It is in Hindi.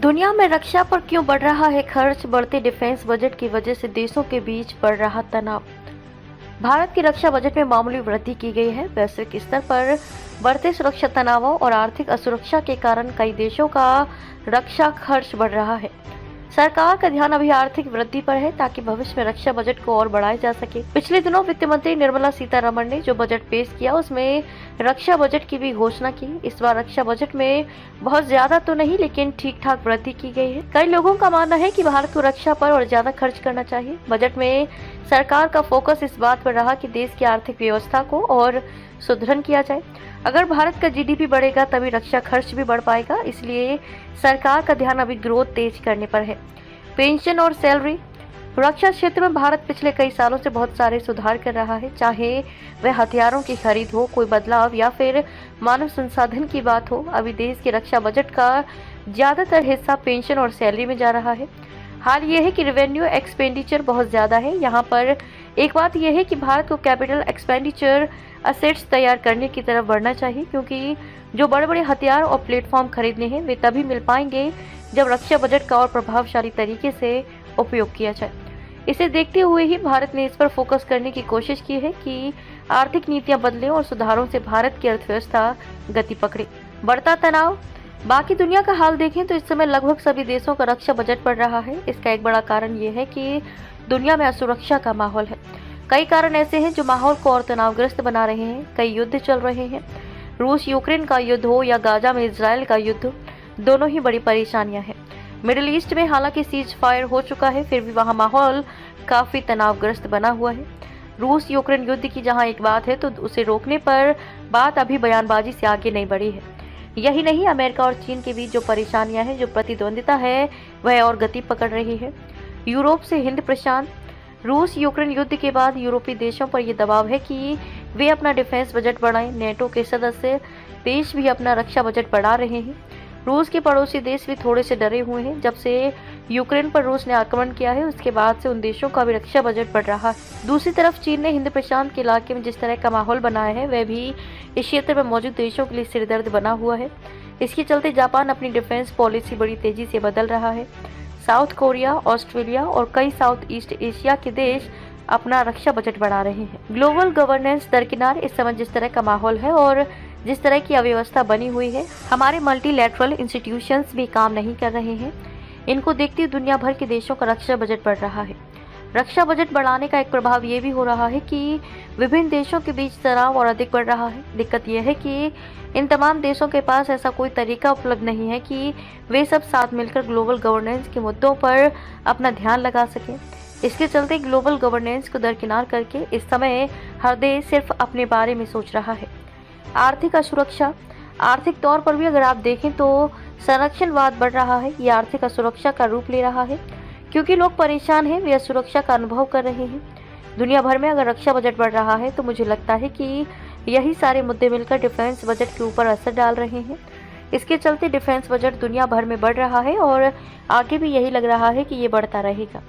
दुनिया में रक्षा पर क्यों बढ़ रहा है खर्च? बढ़ते डिफेंस बजट की वजह से देशों के बीच बढ़ रहा तनाव। भारत की रक्षा बजट में मामूली वृद्धि की गई है। वैश्विक स्तर पर बढ़ते सुरक्षा तनावों और आर्थिक असुरक्षा के कारण कई देशों का रक्षा खर्च बढ़ रहा है। सरकार का ध्यान अभी आर्थिक वृद्धि पर है ताकि भविष्य में रक्षा बजट को और बढ़ाया जा सके। पिछले दिनों वित्त मंत्री निर्मला सीतारमण ने जो बजट पेश किया उसमें रक्षा बजट की भी घोषणा की। इस बार रक्षा बजट में बहुत ज्यादा तो नहीं, लेकिन ठीक ठाक वृद्धि की गई है। कई लोगों का मानना है कि भारत को रक्षा पर और ज्यादा खर्च करना चाहिए। बजट में सरकार का फोकस इस बात पर रहा कि देश की आर्थिक व्यवस्था को और सुदृढ़ किया जाए। अगर भारत का जीडीपी बढ़ेगा तभी रक्षा खर्च भी बढ़ पाएगा, इसलिए सरकार का ध्यान अभी ग्रोथ तेज करने पर है। पेंशन और सैलरी। रक्षा क्षेत्र में भारत पिछले कई सालों से बहुत सारे सुधार कर रहा है, चाहे वह हथियारों की खरीद हो, कोई बदलाव या फिर मानव संसाधन की बात हो। अभी देश के रक्षा बजट का ज्यादातर हिस्सा पेंशन और सैलरी में जा रहा है। हाल ये है कि रेवेन्यू एक्सपेंडिचर बहुत ज़्यादा है। यहाँ पर एक बात यह है कि भारत को कैपिटल एक्सपेंडिचर असेट्स तैयार करने की तरफ बढ़ना चाहिए, क्योंकि जो बड़े बड़े हथियार और प्लेटफॉर्म खरीदने हैं वे तभी मिल पाएंगे जब रक्षा बजट का और प्रभावशाली तरीके से उपयोग किया जाए। इसे देखते हुए ही भारत ने इस पर फोकस करने की कोशिश की है कि आर्थिक नीतियां बदलें और सुधारों से भारत की अर्थव्यवस्था गति पकड़े। बढ़ता तनाव। बाकी दुनिया का हाल देखें तो इस समय लगभग सभी देशों का रक्षा बजट बढ़ रहा है। इसका एक बड़ा कारण ये है कि दुनिया में असुरक्षा का माहौल है। कई कारण ऐसे हैं जो माहौल को और तनावग्रस्त बना रहे हैं। कई युद्ध चल रहे हैं, रूस यूक्रेन का युद्ध हो या गाजा में इजराइल का युद्ध, दोनों ही बड़ी परेशानियां हैं। मिडिल ईस्ट में हालांकि सीज फायर हो चुका है, फिर भी वहां माहौल काफी तनावग्रस्त बना हुआ है। रूस यूक्रेन युद्ध की जहां एक बात है तो उसे रोकने पर बात अभी बयानबाजी से आगे नहीं बढ़ी है। यही नहीं, अमेरिका और चीन के बीच जो परेशानियां हैं, जो प्रतिद्वंदिता है, वह और गति पकड़ रही है। यूरोप से हिंद प्रशांत। रूस यूक्रेन युद्ध के बाद यूरोपीय देशों पर यह दबाव है कि वे अपना डिफेंस बजट बढ़ाएं। नेटो के सदस्य देश भी अपना रक्षा बजट बढ़ा रहे हैं। रूस के पड़ोसी देश भी थोड़े से डरे हुए हैं। जब से यूक्रेन पर रूस ने आक्रमण किया है उसके बाद से उन देशों का भी रक्षा बजट बढ़ रहा है। दूसरी तरफ चीन ने हिंद प्रशांत के इलाके में जिस तरह का माहौल बनाया है वह भी इस क्षेत्र में मौजूद देशों के लिए सिरदर्द बना हुआ है। इसके चलते जापान अपनी डिफेंस पॉलिसी बड़ी तेजी से बदल रहा है। साउथ कोरिया, ऑस्ट्रेलिया और कई साउथ ईस्ट एशिया के देश अपना रक्षा बजट बढ़ा रहे हैं। ग्लोबल गवर्नेंस दरकिनार। इस समय जिस तरह का माहौल है और जिस तरह की अव्यवस्था बनी हुई है, हमारे मल्टीलैटरल इंस्टीट्यूशंस भी काम नहीं कर रहे हैं। इनको देखते हुए दुनिया भर के देशों का रक्षा बजट बढ़ रहा है। रक्षा बजट बढ़ाने का एक प्रभाव ये भी हो रहा है कि विभिन्न देशों के बीच तनाव और अधिक बढ़ रहा है। दिक्कत यह है कि इन तमाम देशों के पास ऐसा कोई तरीका उपलब्ध नहीं है कि वे सब साथ मिलकर ग्लोबल गवर्नेंस के मुद्दों पर अपना ध्यान लगा सकें। इसके चलते ग्लोबल गवर्नेंस को दरकिनार करके इस समय हर देश सिर्फ अपने बारे में सोच रहा है। आर्थिक असुरक्षा। आर्थिक तौर पर भी अगर आप देखें तो संरक्षणवाद बढ़ रहा है। ये आर्थिक असुरक्षा का रूप ले रहा है, क्योंकि लोग परेशान हैं, वे असुरक्षा का अनुभव कर रहे हैं। दुनिया भर में अगर रक्षा बजट बढ़ रहा है तो मुझे लगता है कि यही सारे मुद्दे मिलकर डिफेंस बजट के ऊपर असर डाल रहे हैं। इसके चलते डिफेंस बजट दुनिया भर में बढ़ रहा है और आगे भी यही लग रहा है कि ये बढ़ता रहेगा।